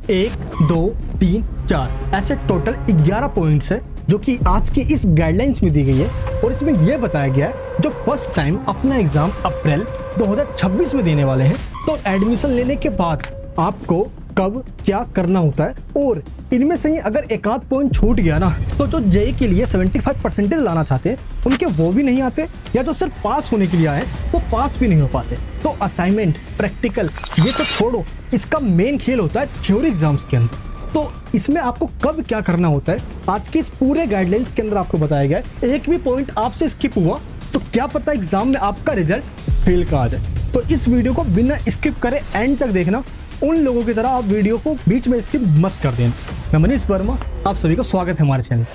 1, 2, 3, 4 ऐसे total 11 points है जो कि आज की इस गाइडलाइंस में दी गई है। और इसमें यह बताया गया है जो फर्स्ट टाइम अपना एग्जाम अप्रैल 2026 में देने वाले हैं, तो एडमिशन लेने के बाद आपको कब क्या करना होता है। और इनमें से ही अगर एक आध पॉइंट छूट गया ना, तो जो जेई के लिए 75% लाना चाहते हैं उनके वो भी नहीं आते, या जो सिर्फ पास होने के लिए आए वो पास भी नहीं हो पाते। तो असाइनमेंट, प्रैक्टिकल ये तो छोड़ो, इसका मेन खेल होता है थ्योरी एग्जाम्स के अंदर। तो इसमें आपको कब क्या करना होता है आज के इस पूरे गाइडलाइंस के अंदर आपको बताया गया है। एक भी पॉइंट आपसे स्किप हुआ तो क्या पता एग्जाम में आपका रिजल्ट फेल का आ जाए। तो इस वीडियो को बिना स्किप करे एंड तक देखना। उन लोगों की तरह आप वीडियो को बीच में स्किप मत कर देना। मैं मनीष वर्मा, आप सभी का स्वागत है हमारे चैनल।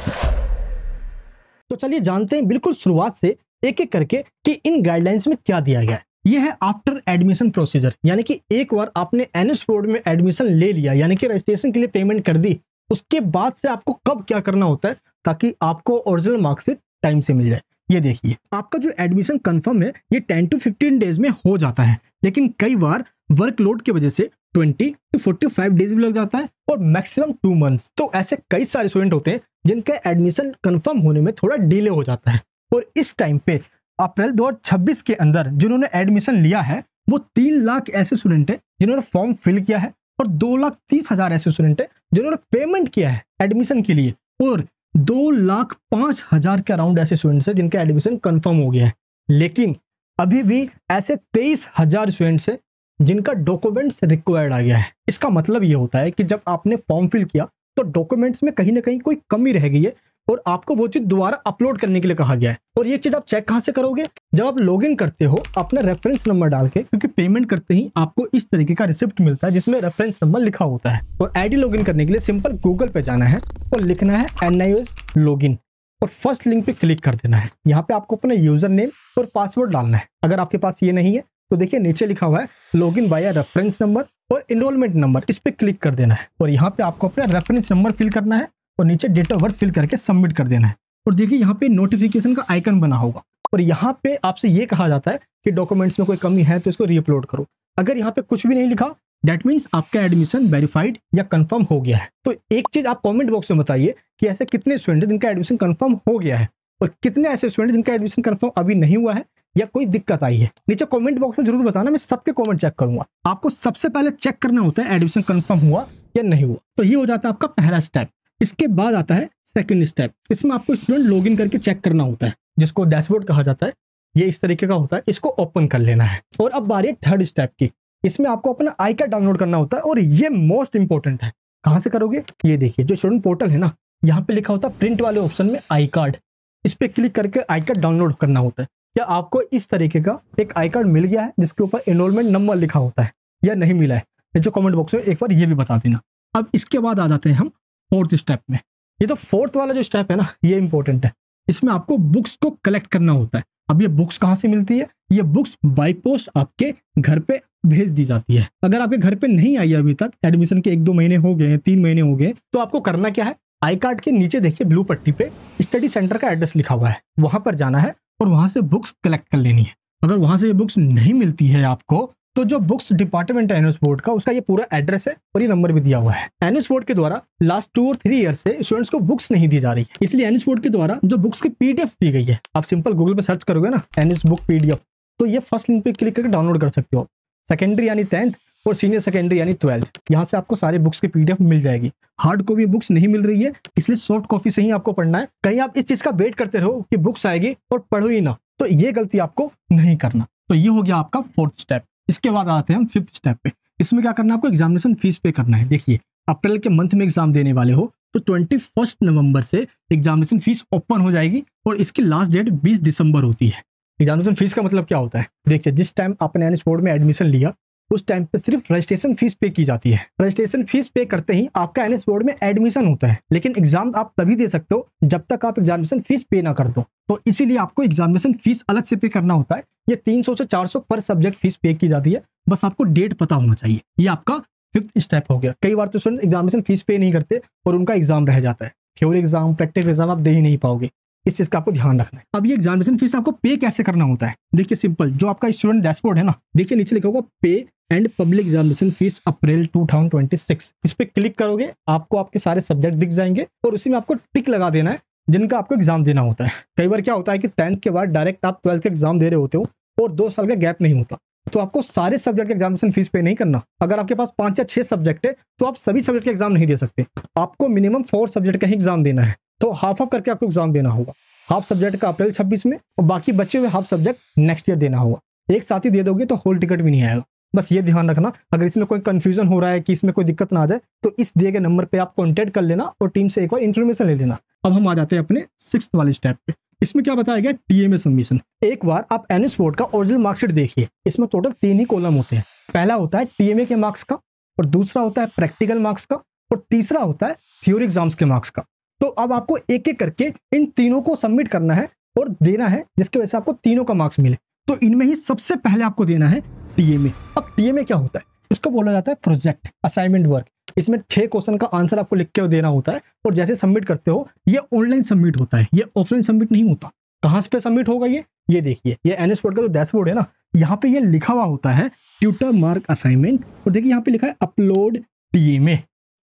तो चलिए जानते हैं बिल्कुल शुरुआत से एक एक करके कि इन गाइडलाइंस में क्या दिया गया है। यह है आफ्टर एडमिशन प्रोसीजर, यानी कि एक बार आपने एनएस बोर्ड में एडमिशन ले लिया, यानी कि रजिस्ट्रेशन के लिए पेमेंट कर दी, उसके बाद से आपको कब क्या करना होता है ताकि आपको ओरिजिनल मार्कशीट टाइम से मिल जाए। ये देखिए, आपका जो एडमिशन कंफर्म है ये 10 to 15 डेज में हो जाता है, लेकिन कई बार वर्कलोड की वजह से 20 to 45 डेज भी लग जाता है और मैक्सिमम 2 मंथ्स। तो ऐसे कई सारे स्टूडेंट होते हैं जिनका एडमिशन कंफर्म होने में थोड़ा डिले हो जाता है। और इस टाइम पे अप्रैल 2026 के अंदर जिन्होंने एडमिशन लिया है वो 3 लाख ऐसे स्टूडेंट हैं जिन्होंने फॉर्म फिल किया है, और 2,30,000 ऐसे स्टूडेंट हैं जिन्होंने पेमेंट किया है एडमिशन के लिए, और 2,05,000 के अराउंड ऐसे स्टूडेंट्स हैं जिनका एडमिशन कंफर्म हो गया है। लेकिन अभी भी ऐसे 23,000 स्टूडेंट्स हैं जिनका डॉक्यूमेंट्स रिक्वायर्ड आ गया है। इसका मतलब ये होता है कि जब आपने फॉर्म फिल किया तो डॉक्यूमेंट्स में कहीं ना कहीं कोई कमी रह गई है और आपको वो चीज दोबारा अपलोड करने के लिए कहा गया है। और ये चीज आप चेक कहां से करोगे? जब आप लॉगिन करते हो अपना रेफरेंस नंबर डाल के, क्योंकि पेमेंट करते ही आपको इस तरीके का रिसिप्ट मिलता है जिसमें रेफरेंस नंबर लिखा होता है। और आईडी लॉगिन करने के लिए सिंपल गूगल पे जाना है और लिखना है NIOS लॉगिन और फर्स्ट लिंक पे क्लिक कर देना है। यहाँ पे आपको अपना यूजर नेम और पासवर्ड डालना है। अगर आपके पास ये नहीं है तो देखिए नीचे लिखा हुआ है लॉगिन बाय रेफरेंस नंबर और एनरोलमेंट नंबर, इस पे क्लिक कर देना है। और यहाँ पे आपको अपना रेफरेंस नंबर फिल करना है और नीचे डेट ऑफ बर्थ फिल करके सबमिट कर देना है। और देखिए यहाँ पे नोटिफिकेशन का आइकन बना होगा और यहाँ पे आपसे ये कहा जाता है कि डॉक्यूमेंट्स में कोई कमी है तो इसको रीअपलोड करो। अगर यहाँ पे कुछ भी नहीं लिखा दैट मीन्स आपका एडमिशन वेरीफाइड या कंफर्म हो गया है। तो एक चीज आप कमेंट बॉक्स में बताइए कि ऐसे कितने स्टूडेंट जिनका एडमिशन कंफर्म हो गया है और कितने ऐसे स्टूडेंट जिनका एडमिशन कंफर्म अभी नहीं हुआ है या कोई दिक्कत आई है। नीचे कमेंट बॉक्स में जरूर बताना, मैं सबके कमेंट चेक करूंगा। आपको सबसे पहले चेक करना होता है एडमिशन कंफर्म हुआ या नहीं हुआ। तो ये हो जाता है आपका पहला स्टेप। इसके बाद आता है सेकंड स्टेप। इसमें आपको स्टूडेंट लॉगिन करके चेक करना होता है, जिसको डैशबोर्ड कहा जाता है। ये इस तरीके का होता है, इसको ओपन कर लेना है। और अब बारी है थर्ड स्टेप की। इसमें आपको अपना आई कार्ड डाउनलोड करना होता है और ये मोस्ट इंपॉर्टेंट है। कहां से करोगे? ये देखिए जो स्टूडेंट पोर्टल है ना, यहाँ पे लिखा होता है प्रिंट वाले ऑप्शन में आई कार्ड। इस पे क्लिक करके आई कार्ड डाउनलोड करना होता है। क्या आपको इस तरीके का एक आई कार्ड मिल गया है जिसके ऊपर एनरोलमेंट नंबर लिखा होता है या नहीं मिला है? जो कमेंट बॉक्स में एक बार ये भी बता देना। अब इसके बाद आ जाते हैं हम फोर्थ स्टेप में। ये तो फोर्थ वाला जो स्टेप है ना, ये इंपॉर्टेंट है। इसमें आपको बुक्स को कलेक्ट करना होता है। अब ये बुक्स कहाँ से मिलती है? ये बुक्स बाय पोस्ट आपके घर पे भेज दी जाती है। अगर आपके घर पे नहीं आई अभी तक, एडमिशन के 1-2 महीने हो गए, 3 महीने हो गए, तो आपको करना क्या है? आई कार्ड के नीचे देखिए ब्लू पट्टी पे स्टडी सेंटर का एड्रेस लिखा हुआ है, वहां पर जाना है और वहां से बुक्स कलेक्ट कर लेनी है। अगर वहां से ये बुक्स नहीं मिलती है आपको, तो जो बुक्स डिपार्टमेंट है एनएस बोर्ड का, उसका ये पूरा एड्रेस है और ये नंबर भी दिया हुआ है। एनएस बोर्ड के द्वारा लास्ट 2 और 3 ईयर से स्टूडेंट्स को बुक्स नहीं दी जा रही है, इसलिए एनएस बोर्ड के द्वारा जो बुक्स की पीडीएफ दी गई है, आप सिंपल गूगल पे सर्च करोगे ना एनएस बुक पीडीएफ, तो ये फर्स्ट लिंक पे क्लिक करके डाउनलोड कर सकते हो। सेकेंडरी यानी 10th और सीनियर सेकेंडरी यानी 12th, यहाँ से आपको सारे बुक्स की पीडीएफ मिल जाएगी। हार्ड कॉपी बुक्स नहीं मिल रही है, इसलिए सॉफ्ट कॉपी से ही आपको पढ़ना है। कहीं आप इस चीज का वेट करते रहो कि बुक्स आएगी और पढ़ो ही ना, तो ये गलती आपको नहीं करना। तो ये हो गया आपका फोर्थ स्टेप। इसके बाद आते हैं हम फिफ्थ स्टेप पे। इसमें क्या करना है? आपको एग्जामिनेशन फीस पे करना है। देखिए अप्रैल के मंथ में एग्जाम देने वाले हो तो 21 नवंबर से एग्जामिनेशन फीस ओपन हो जाएगी और इसकी लास्ट डेट 20 दिसंबर होती है। एग्जामिनेशन फीस का मतलब क्या होता है? देखिए जिस टाइम आपने एनएस बोर्ड में एडमिशन लिया उस टाइम पे सिर्फ रजिस्ट्रेशन फीस पे की जाती है। रजिस्ट्रेशन फीस पे करते ही आपका एनएस बोर्ड में एडमिशन होता है, लेकिन एग्जाम आप तभी दे सकते हो जब तक आप एग्जामिनेशन फीस पे ना कर दो। तो इसीलिए आपको एग्जामिनेशन फीस अलग से पे करना होता है। ये 300 से 400 पर सब्जेक्ट फीस पे की जाती है, बस आपको डेट पता होना चाहिए। ये आपका फिफ्थ स्टेप हो गया। कई बार तो स्टूडेंट एग्जामिनेशन फीस पे नहीं करते और उनका एग्जाम रह जाता है। थ्योरी एग्जाम, प्रैक्टिकल एग्जाम आप दे ही नहीं पाओगे। इस चीज का आपको ध्यान रखना है। अब ये एग्जामिनेशन फीस आपको पे कैसे करना होता है, देखिए सिंपल, जो आपका स्टूडेंट डैशबोर्ड है ना, देखिए नीचे लिखा होगा पे एंड पब्लिक एग्जामिनेशन फीस अप्रैल 2026। इस पे क्लिक करोगे आपको आपके सारे सब्जेक्ट दिख जाएंगे और उसी में आपको टिक लगा देना है जिनका आपको एग्जाम देना होता है। कई बार क्या होता है कि 10th के बाद डायरेक्ट आप 12th का एग्जाम दे रहे होते हो और 2 साल का गैप नहीं होता, तो आपको सारे सब्जेक्ट के एग्जामिनेशन फीस पे नहीं करना। अगर आपके पास 5 या 6 सब्जेक्ट है तो आप सभी सब्जेक्ट के एग्जाम नहीं दे सकते, आपको मिनिमम 4 सब्जेक्ट का ही एग्जाम देना है। तो हाफ करके आपको एग्जाम देना होगा, हाफ सब्जेक्ट का अप्रैल 26 में और बाकी बचे हुए हाफ सब्जेक्ट नेक्स्ट ईयर देना होगा। एक साथ ही दे दोगे तो होल टिकट भी नहीं आएगा। बस ये ध्यान रखना, अगर इसमें कोई कंफ्यूजन हो रहा है कि इसमें कोई दिक्कत ना आ जाए तो इस दिए गए नंबर पे आप कॉन्टेक्ट कर लेना और टीम से एक बार इन्फॉर्मेशन ले लेना। अब हम आ जाते हैं अपने 6th वाले स्टेप पे। इसमें क्या बताया गया, टीएमए सबमिशन। एक बार आप एनएस बोर्ड का ओरिजिनल मार्कशीट देखिए, इसमें टोटल 3 ही कॉलम होते हैं। पहला होता है टीएमए के मार्क्स का, और दूसरा होता है प्रैक्टिकल मार्क्स का, और तीसरा होता है थ्योरी एग्जाम्स के मार्क्स का। तो अब आपको एक एक करके इन तीनों को सबमिट करना है और देना है, जिसकी वजह से आपको तीनों का मार्क्स मिले। तो इनमें ही सबसे पहले आपको देना है टीएमए। अब टीएमए क्या होता है, इसको बोला जाता है प्रोजेक्ट असाइनमेंट वर्क। इसमें 6 क्वेश्चन का आंसर आपको लिख के देना होता है और जैसे सबमिट करते हो ये ऑनलाइन सबमिट होता है, ये ऑफलाइन सबमिट नहीं होता। कहाँ पे सबमिट होगा ये देखिए, ये एनएस बोर्ड का जो डैशबोर्ड है ना, यहाँ पे ये लिखा हुआ होता है ट्यूटर मार्क असाइनमेंट, और देखिए यहाँ पे लिखा है अपलोड टीएमए।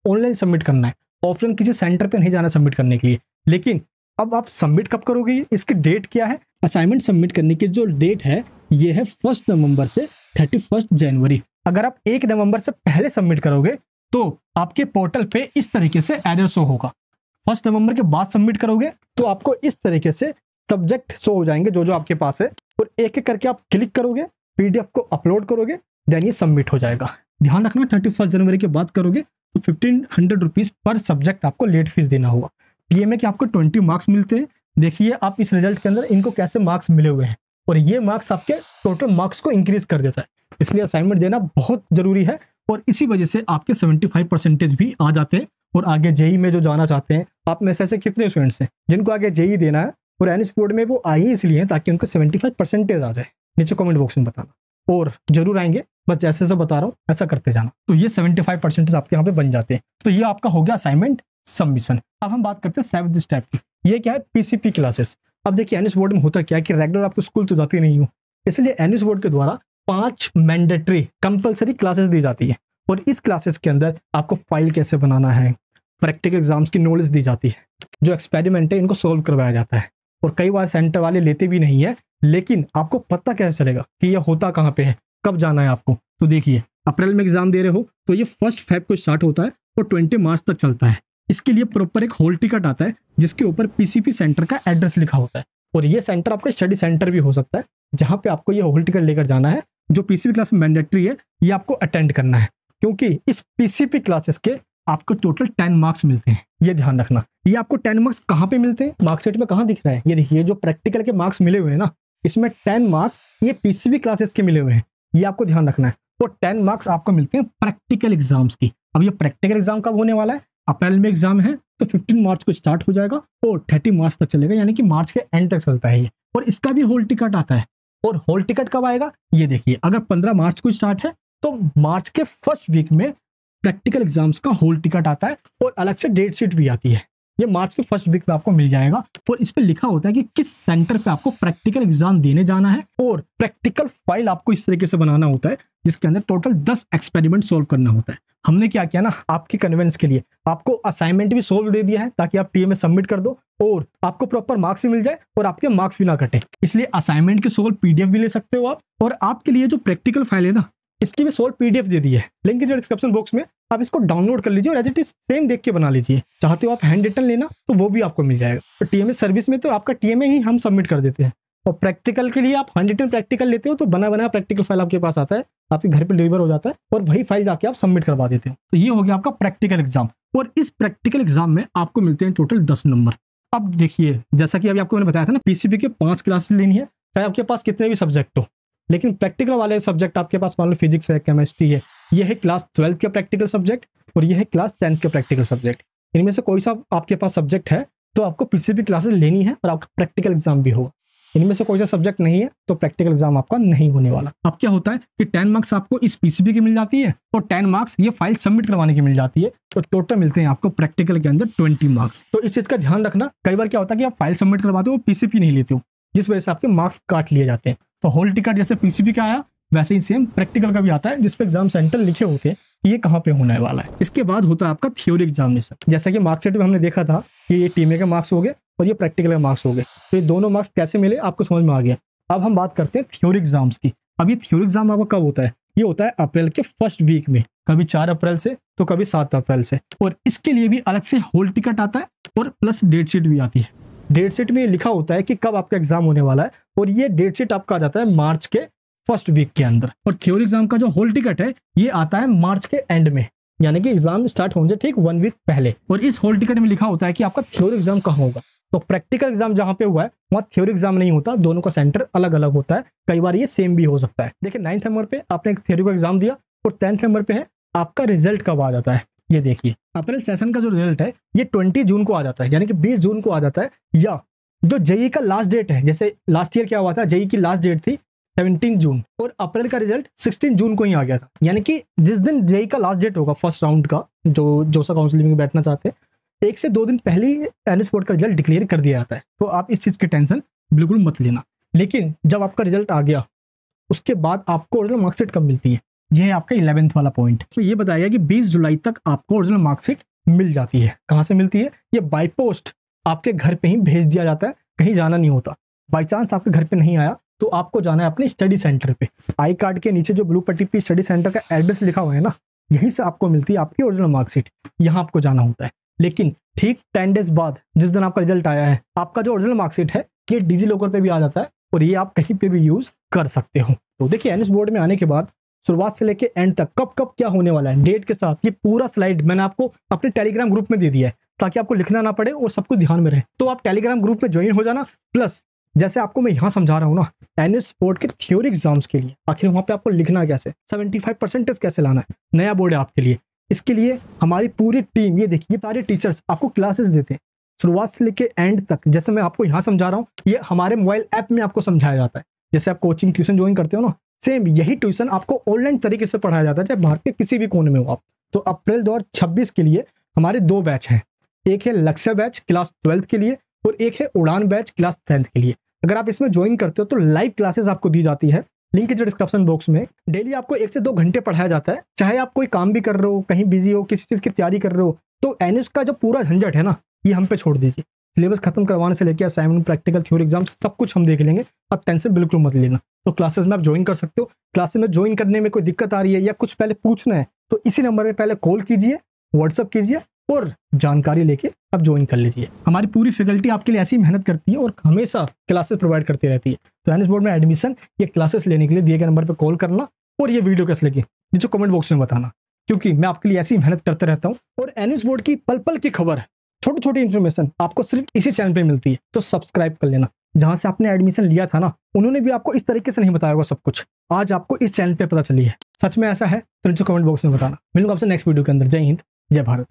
ऑनलाइन सबमिट करना है, ऑफलाइन किसी सेंटर पे नहीं जाना सबमिट करने के लिए। लेकिन अब आप सबमिट कब करोगे, इसकी डेट क्या है, असाइनमेंट सबमिट करने की जो डेट है ये है 1 नवंबर से 31 जनवरी। अगर आप 1 नवंबर से पहले सबमिट करोगे तो आपके पोर्टल पे इस तरीके से एरर शो होगा। 1 नवंबर के बाद सबमिट करोगे तो आपको इस तरीके से सब्जेक्ट शो हो जाएंगे जो आपके पास है, और एक एक करके आप क्लिक करोगे, पीडीएफ को अपलोड करोगे, देन ये सबमिट हो जाएगा। ध्यान रखना 31 जनवरी के बाद करोगे तो 1500 रुपीज पर सब्जेक्ट आपको लेट फीस देना होगा। टीएमए के आपको 20 मार्क्स मिलते हैं। देखिए आप इस रिजल्ट के अंदर इनको कैसे मार्क्स मिले हुए हैं, और ये मार्क्स आपके टोटल मार्क्स को इंक्रीज कर देता है। इसलिए असाइनमेंट देना बहुत जरूरी है, और इसी वजह से आपके 75% भी आ जाते हैं। और आगे जेई में जो जाना चाहते हैं, आप में से ऐसे कितने स्टूडेंट्स हैं जिनको आगे जेई देना है और एनएस बोर्ड में वो आई इसलिए ताकि उनको 75% आ जाए, नीचे कमेंट बॉक्स में बताना। और जरूर आएंगे, बस जैसे से बता रहा हूँ ऐसा करते जाना। तो ये 75% आपके यहाँ पे बन जाते हैं। तो ये आपका हो गया असाइनमेंट सबमिशन। अब हम बात करते हैं 7th स्टेप की, ये क्या है, पीसीपी क्लासेस। अब देखिए एनएस बोर्ड में होता क्या है कि रेगुलर आपको स्कूल तो जाती नहीं हो, इसलिए एनएस बोर्ड के द्वारा 5 मैंडेटरी कंपलसरी क्लासेस दी जाती है। और इस क्लासेस के अंदर आपको फाइल कैसे बनाना है, प्रैक्टिकल एग्जाम्स की नॉलेज दी जाती है, जो एक्सपेरिमेंट है इनको सोल्व करवाया जाता है। और कई बार सेंटर वाले लेते भी नहीं है, लेकिन आपको पता कैसे चलेगा कि ये होता कहाँ पे है, कब जाना है आपको। तो देखिए अप्रैल में एग्जाम दे रहे हो तो ये 1 फेब को स्टार्ट होता है और 20 मार्च तक चलता है। इसके लिए प्रॉपर एक हॉल टिकट आता है जिसके ऊपर पीसीपी सेंटर का एड्रेस लिखा होता है। और ये सेंटर आपका स्टडी सेंटर भी हो सकता है, जहाँ पे आपको ये हॉल टिकट लेकर जाना है। जो पीसीपी क्लास मैंडेटरी है ये आपको अटेंड करना है, क्योंकि इस पीसीपी क्लासेस के आपको टोटल 10 मार्क्स मिलते हैं। ये ध्यान रखना, ये आपको 10 मार्क्स कहाँ पे मिलते हैं, मार्कशीट में कहाँ दिख रहा है, ये देखिए जो प्रैक्टिकल के मार्क्स मिले हुए हैं ना, इसमें 10 मार्क्स ये पीसीबी क्लासेस के मिले हुए हैं, ये आपको ध्यान रखना है। तो 10 मार्क्स आपको मिलते हैं प्रैक्टिकल एग्जाम्स की। अब ये प्रैक्टिकल एग्जाम कब होने वाला है, अप्रैल में एग्जाम है तो 15 मार्च को स्टार्ट हो जाएगा और 30 मार्च तक चलेगा, यानी कि मार्च के एंड तक चलता है ये। और इसका भी हॉल टिकट आता है। और हॉल टिकट कब आएगा, ये देखिए अगर 15 मार्च को स्टार्ट है तो मार्च के फर्स्ट वीक में प्रैक्टिकल एग्जाम्स का हॉल टिकट आता है, और अलग से डेट शीट भी आती है। ये मार्च के फर्स्ट वीक में आपको मिल जाएगा, और इस पे लिखा होता है कि किस सेंटर पे आपको प्रैक्टिकल एग्जाम देने जाना है, और प्रैक्टिकल फाइल आपको इस तरीके से बनाना होता है जिसके अंदर टोटल 10 एक्सपेरिमेंट सोल्व करना होता है। हमने क्या किया ना, आपके कन्वेंस के लिए आपको असाइनमेंट भी सोल्व दे दिया है ताकि आप टीए में सबमिट कर दो और आपको प्रॉपर मार्क्स भी मिल जाए और आपके मार्क्स भी ना कटे। इसलिए असाइनमेंट की सोल्व पीडीएफ भी ले सकते हो आप, और आपके लिए जो प्रैक्टिकल फाइल है ना, इसकी भी सोल्व पीडीएफ दे दी है, लिंक जो डिस्क्रिप्शन बॉक्स में, आप इसको डाउनलोड कर लीजिए और एज इट इज सेम देख के बना लीजिए। चाहते हो आप हैंड रिटन लेना तो वो भी आपको मिल जाएगा। तो टीएमए सर्विस में तो आपका टीएमए ही हम सबमिट कर देते हैं, और प्रैक्टिकल के लिए आप हैंड रिटन प्रैक्टिकल लेते हो तो बना बनाया प्रैक्टिकल फाइल आपके पास आता है, आपके घर पे डिलीवर हो जाता है, और वही फाइल जाके आप सबमिट करवा देते हो। तो ये हो गया आपका प्रैक्टिकल एग्जाम, और इस प्रैक्टिकल एग्जाम में आपको मिलते हैं टोटल 10 नंबर। अब देखिए जैसा कि अभी आपको मैंने बताया था ना, पीसीबी के 5 क्लासेस लेनी है, चाहे आपके पास कितने भी सब्जेक्ट हो, लेकिन प्रैक्टिकल वाले सब्जेक्ट आपके पास मान लो फिजिक्स है, केमिस्ट्री है, ये है क्लास 12 के प्रैक्टिकल सब्जेक्ट, और ये है क्लास 10 के प्रैक्टिकल सब्जेक्ट। इनमें से कोई सा आपके पास सब्जेक्ट है तो आपको पीसीबी क्लासेस लेनी है और आपका प्रैक्टिकल एग्जाम भी होगा। इनमें से कोई सा सब्जेक्ट नहीं है तो प्रैक्टिकल एग्जाम आपका नहीं होने वाला। अब क्या होता है कि 10 मार्क्स आपको इस पीसीबी की मिल जाती है और 10 मार्क्स ये फाइल सबमिट करवाने की मिल जाती है, तो टोटल मिलते हैं आपको प्रैक्टिकल के अंदर 20 मार्क्स। तो इस चीज का ध्यान रखना, कई बार क्या होता है कि आप फाइल सबमिट करवाते हो पीसीबी नहीं लेते हो, जिस वजह से आपके मार्क्स काट लिए जाते हैं। तो हॉल टिकट जैसे पीसीबी का आया वैसे ही सेम प्रैक्टिकल का भी आता है, जिसपे एग्जाम सेंटर लिखे होते हैं ये कहाँ पे होने वाला है। इसके बाद होता है आपका थ्योरी एग्जामिनेशन। जैसा कि मार्कशीट में हमने देखा था कि ये टीमे के मार्क्स हो गए और ये प्रैक्टिकल के मार्क्स हो गए, तो ये दोनों मार्क्स कैसे मिले आपको समझ में आ गया। अब हम बात करते हैं थ्योरी एग्जाम्स की। अब ये थ्योरी एग्जाम आपका कब होता है? ये होता है अप्रैल के फर्स्ट वीक में, कभी 4 अप्रैल से तो कभी 7 अप्रैल से। और इसके लिए भी अलग से हॉल टिकट आता है और प्लस डेट शीट भी आती है। डेट शीट में लिखा होता है कि कब आपका एग्जाम होने वाला है और ये डेट शीट आपका आ जाता है मार्च के फर्स्ट वीक के अंदर। और थ्योरी एग्जाम का जो हॉल टिकट है ये आता है मार्च के एंड में, यानी कि एग्जाम स्टार्ट होने से ठीक 1 वीक पहले। और इस हॉल टिकट में लिखा होता है कि आपका थ्योरी एग्जाम कहाँ होगा। तो प्रैक्टिकल एग्जाम जहां पे हुआ है वहां थ्योरी एग्जाम नहीं होता, दोनों का सेंटर अलग अलग होता है, कई बार ये सेम भी हो सकता है। देखिए 9th नंबर पे आपने एक थ्योरी का एग्जाम दिया और 10th नंबर पे है आपका रिजल्ट कब आ जाता है। ये देखिए अप्रैल सेशन का जो रिजल्ट है ये 20 जून को आ जाता है, यानी कि 20 जून को आ जाता है। या जो जेई का लास्ट डेट है, जैसे लास्ट ईयर क्या हुआ था, जेई की लास्ट डेट थी 17 जून और अप्रैल का रिजल्ट 16 जून को ही आ गया था। यानी कि जिस दिन जेई का लास्ट डेट होगा फर्स्ट राउंड का, जो जोसा काउंसलिंग में बैठना चाहते हैं, 1 से 2 दिन पहले ही एनएस बोर्ड का रिजल्ट डिक्लेयर कर दिया जाता है। तो आप इस चीज की टेंशन बिल्कुल मत लेना। लेकिन जब आपका रिजल्ट आ गया उसके बाद आपको ओरिजिनल मार्कशीट कब मिलती है, यह है आपका 11th वाला पॉइंट। तो ये बताया कि 20 जुलाई तक आपको ओरिजिनल मार्कशीट मिल जाती है। कहाँ से मिलती है? ये बाय पोस्ट आपके घर पे ही भेज दिया जाता है, कहीं जाना नहीं होता। बाई चांस आपके घर पे नहीं आया तो आपको जाना है अपने स्टडी सेंटर पे। आई कार्ड के नीचे जो ब्लू पट्टी पे स्टडी सेंटर का एड्रेस लिखा हुआ है ना, यहीं से आपको मिलती है आपकी ओरिजिनल मार्कशीट, यहाँ आपको जाना होता है। लेकिन ठीक 10 डेज बाद जिस दिन आपका रिजल्ट आया है, आपका जो ओरिजिनल मार्कशीट है ये डिजी लॉकर पे भी आ जाता है और ये आप कहीं पे भी यूज कर सकते हो। तो देखिए एनएस बोर्ड में आने के बाद शुरुआत से लेके एंड तक कब कब क्या होने वाला है डेट के साथ ये पूरा स्लाइड मैंने आपको अपने टेलीग्राम ग्रुप में दे दिया है, ताकि आपको लिखना ना पड़े और सब कुछ ध्यान में रहे। तो आप टेलीग्राम ग्रुप में ज्वाइन हो जाना। प्लस जैसे आपको मैं यहाँ समझा रहा हूँ ना, एनएस बोर्ड के थ्योरी एग्जाम्स के लिए आखिर वहाँ पे आपको लिखना कैसे, 75% कैसे लाना है, नया बोर्ड है आपके लिए। इसके लिए हमारी पूरी टीम, ये देखिए सारे टीचर्स आपको क्लासेस देते हैं शुरुआत से लेके एंड तक। जैसे मैं आपको यहाँ समझा रहा हूँ ये हमारे मोबाइल ऐप में आपको समझाया जाता है। जैसे आप कोचिंग ट्यूशन ज्वाइन करते हो ना, सेम यही ट्यूशन आपको ऑनलाइन तरीके से पढ़ाया जाता है, चाहे भारत के किसी भी कोने में हो आप। तो अप्रैल 2026 के लिए हमारे 2 बैच हैं, एक है लक्ष्य बैच क्लास 12th के लिए और एक है उड़ान बैच क्लास 10th के लिए। अगर आप इसमें ज्वाइन करते हो तो लाइव क्लासेस आपको दी जाती है, लिंक है डिस्क्रिप्शन बॉक्स में। डेली आपको 1 से 2 घंटे पढ़ाया जाता है, चाहे आप कोई काम भी कर रहे हो, कहीं बिजी हो, किसी चीज़ की तैयारी कर रहे हो। तो एनएस का जो पूरा झंझट है ना, ये हम पे छोड़ दीजिए। सिलेबस खत्म करवाने से लेकर असाइनमेंट, प्रैक्टिकल, थ्योरी एग्जाम सब कुछ हम देख लेंगे, आप टेंशन बिल्कुल मत लेना। तो क्लासेस में आप ज्वाइन कर सकते हो। क्लासेस में ज्वाइन करने में कोई दिक्कत आ रही है या कुछ पहले पूछना है तो इसी नंबर पे पहले कॉल कीजिए, व्हाट्सअप कीजिए और जानकारी लेके आप ज्वाइन कर लीजिए। हमारी पूरी फैकल्टी आपके लिए ऐसी मेहनत करती है और हमेशा क्लासेस प्रोवाइड करती रहती है। तो एनएस बोर्ड में एडमिशन ये क्लासेस लेने के लिए दिए गए नंबर पर कॉल करना और ये वीडियो कैसे लगी नीचे कमेंट बॉक्स में बताना, क्योंकि मैं आपके लिए ऐसी मेहनत करते रहता हूँ। और एनएस बोर्ड की पल पल की खबर, छोटी छोटी इन्फॉर्मेशन आपको सिर्फ इसी चैनल पे मिलती है। तो सब्सक्राइब कर लेना। जहां से आपने एडमिशन लिया था ना, उन्होंने भी आपको इस तरीके से नहीं बताया होगा सब कुछ, आज आपको इस चैनल पे पता चली है। सच में ऐसा है तो नीचे कमेंट बॉक्स में बताना। मिलूंगा आपसे नेक्स्ट वीडियो के अंदर। जय हिंद, जय भारत।